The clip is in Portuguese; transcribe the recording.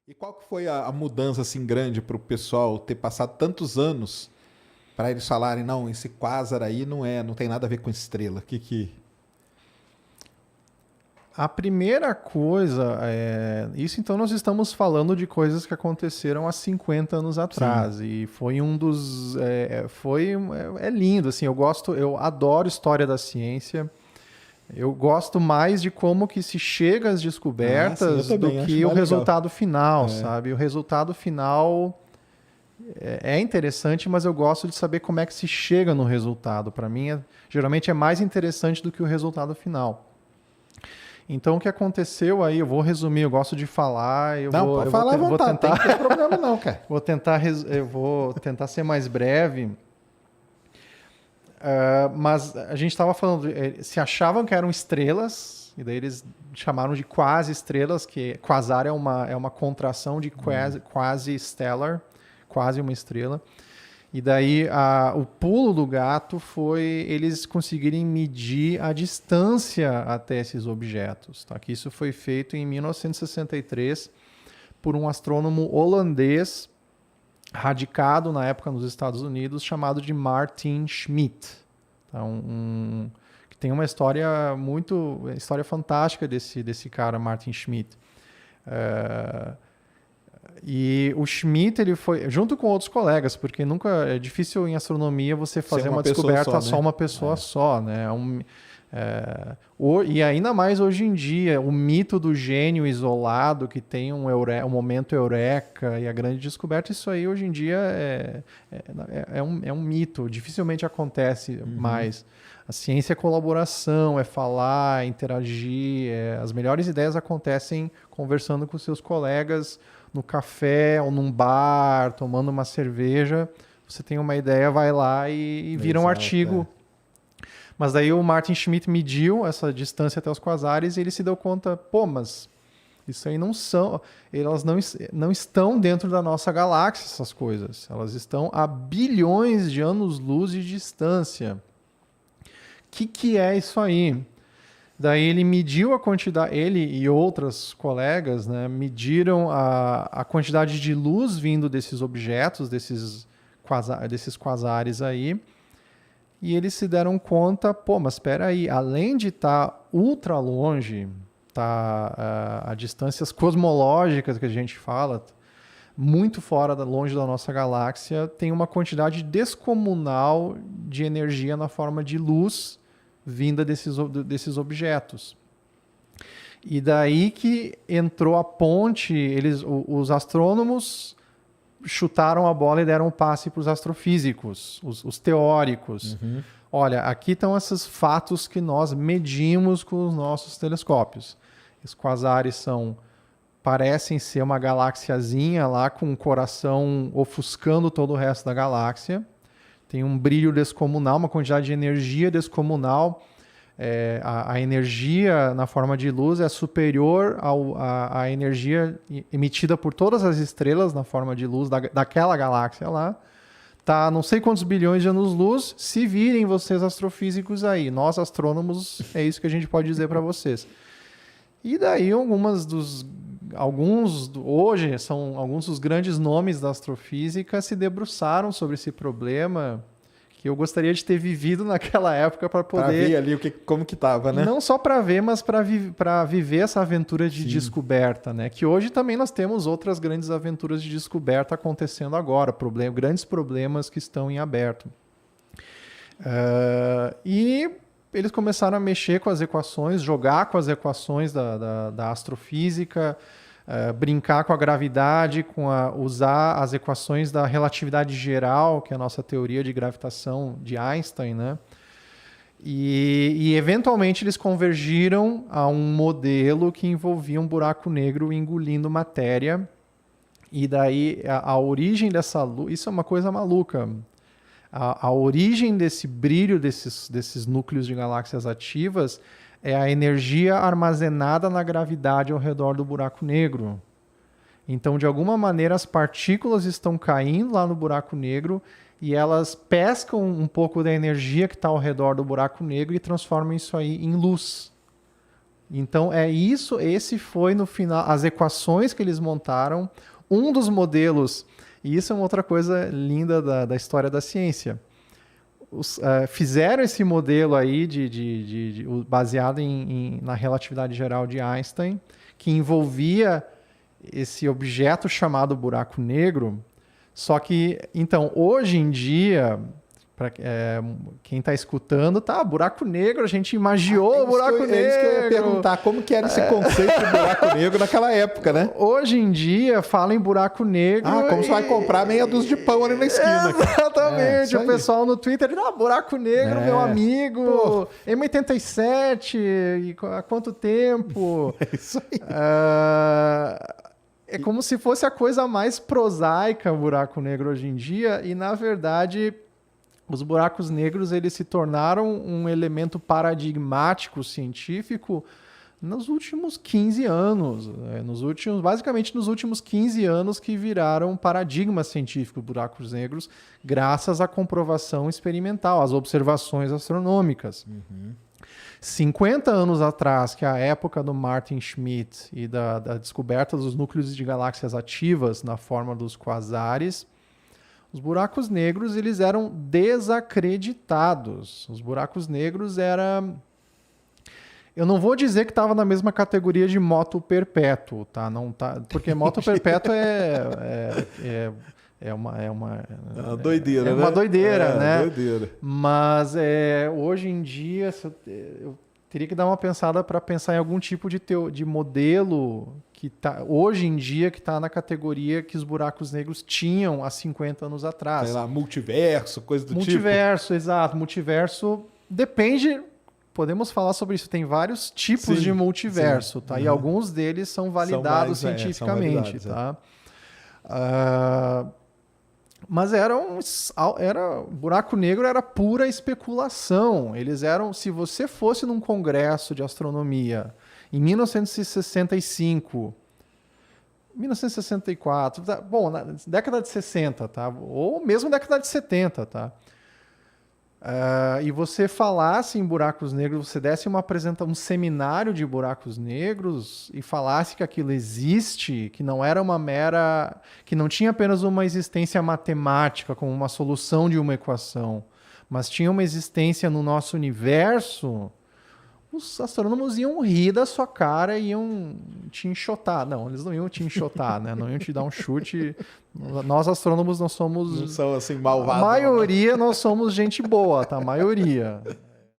E qual que foi a mudança assim grande para o pessoal ter passado tantos anos para eles falarem, não, esse quasar aí não tem nada a ver com estrela. Que... A primeira coisa isso então nós estamos falando de coisas que aconteceram há 50 anos Sim. atrás e foi um dos é lindo assim, eu adoro história da ciência. Eu gosto mais de como que se chega às Ah, sim, eu descobertas do também acho que o mais legal. resultado final, É. sabe? O resultado final é interessante, mas eu gosto de saber como é que se chega no resultado. Para mim, geralmente é mais interessante do que o resultado final. Então, o que aconteceu aí, eu vou resumir, eu gosto de falar, Não, pode falar à vou vontade, tem tentar, que ter problema não, cara. eu vou tentar ser mais breve. Mas a gente estava falando, se achavam que eram estrelas, e daí eles chamaram de quase-estrelas, que quasar é uma contração de quasi-stellar, quase uma estrela. E daí o pulo do gato foi eles conseguirem medir a distância até esses objetos. Tá? Que isso foi feito em 1963 por um astrônomo holandês radicado na época nos Estados Unidos, chamado de Martin Schmidt. Tá? Que tem uma história história fantástica desse cara, Martin Schmidt. E o Schmidt, ele foi, junto com outros colegas, porque nunca é difícil em astronomia você fazer uma descoberta só, uma pessoa só, né? E ainda mais hoje em dia, o mito do gênio isolado que tem um momento eureka e a grande descoberta, isso aí hoje em dia é um mito, dificilmente acontece mais. A ciência é colaboração, é falar, é interagir, as melhores ideias acontecem conversando com seus colegas no café ou num bar, tomando uma cerveja. Você tem uma ideia, vai lá e vira um artigo. Mas daí o Martin Schmidt mediu essa distância até os quasares e ele se deu conta, mas isso aí elas não estão dentro da nossa galáxia, essas coisas. Elas estão a bilhões de anos-luz de distância. O que é isso aí? Daí ele mediu a quantidade, ele e outros colegas, né, mediram a quantidade de luz vindo desses objetos, desses quasares aí, e eles se deram conta, mas espera aí, além de estar ultra longe, a distâncias cosmológicas que a gente fala, muito longe da nossa galáxia, tem uma quantidade descomunal de energia na forma de luz vinda desses objetos. E daí que entrou a ponte, os astrônomos chutaram a bola e deram um passe para os astrofísicos, os teóricos. Olha, aqui estão esses fatos que nós medimos com os nossos telescópios. Os quasares parecem ser uma galáxiazinha lá com um coração ofuscando todo o resto da galáxia. Tem um brilho descomunal, uma quantidade de energia descomunal. A energia na forma de luz é superior à energia emitida por todas as estrelas na forma de luz daquela galáxia lá. Tá, não sei quantos bilhões de anos-luz. Se virem vocês astrofísicos aí, nós astrônomos, é isso que a gente pode dizer para vocês. E daí hoje são alguns dos grandes nomes da astrofísica se debruçaram sobre esse problema que eu gostaria de ter vivido naquela época para poder... Para ver ali como que estava, né? Não só para ver, mas para viver essa aventura de descoberta, né? Que hoje também nós temos outras grandes aventuras de descoberta acontecendo agora, grandes problemas que estão em aberto. E eles começaram a mexer com as equações, jogar com as equações da astrofísica, brincar com a gravidade, usar as equações da relatividade geral, que é a nossa teoria de gravitação de Einstein, né? E eventualmente eles convergiram a um modelo que envolvia um buraco negro engolindo matéria. E daí a origem dessa luz... Isso é uma coisa maluca. A origem desse brilho desses núcleos de galáxias ativas é a energia armazenada na gravidade ao redor do buraco negro. Então, de alguma maneira, as partículas estão caindo lá no buraco negro e elas pescam um pouco da energia que está ao redor do buraco negro e transformam isso aí em luz. Então é isso, esse foi no final, as equações que eles montaram, um dos modelos, e isso é uma outra coisa linda da história da ciência. Fizeram esse modelo aí baseado na relatividade geral de Einstein, que envolvia esse objeto chamado buraco negro. Só que, então, hoje em dia, para quem está escutando, buraco negro, a gente imaginou o buraco negro. Eles que eu ia perguntar como que era esse conceito de buraco negro naquela época, né? Hoje em dia, fala em buraco negro. Como você vai comprar meia dúzia de pão ali na esquina. Exatamente. O pessoal no Twitter diz, buraco negro, meu amigo. Pô. M87, há quanto tempo? É isso aí. É como se fosse a coisa mais prosaica, o buraco negro hoje em dia, e na verdade os buracos negros eles se tornaram um elemento paradigmático científico nos últimos 15 anos. Basicamente nos últimos 15 anos que viraram paradigma científico buracos negros, graças à comprovação experimental, às observações astronômicas. 50 anos atrás, que é a época do Martin Schmidt e da descoberta dos núcleos de galáxias ativas na forma dos quasares, os buracos negros eles eram desacreditados. Os buracos negros eram... Eu não vou dizer que estava na mesma categoria de moto perpétuo, tá? Não tá, porque moto perpétuo é uma doideira, né? Uma doideira, né? Doideira. Mas hoje em dia eu teria que dar uma pensada para pensar em algum tipo de modelo que tá hoje em dia que está na categoria que os buracos negros tinham há 50 anos atrás. Sei lá, multiverso, coisa do multiverso, exato. Multiverso depende. Podemos falar sobre isso. Tem vários tipos de multiverso, tá? E alguns deles são validados cientificamente, tá? Mas buraco negro era pura especulação. Eles eram, se você fosse num congresso de astronomia em 1965, 1964, na década de 60, tá? Ou mesmo década de 70, tá? E você falasse em buracos negros, você desse um seminário de buracos negros e falasse que aquilo existe, que não era que não tinha apenas uma existência matemática como uma solução de uma equação, mas tinha uma existência no nosso universo, os astrônomos iam rir da sua cara e iam te enxotar. Não, eles não iam te enxotar, né? Não iam te dar um chute. Nós, astrônomos, não somos... Não são assim malvados. A maioria, nós somos gente boa, tá? A maioria.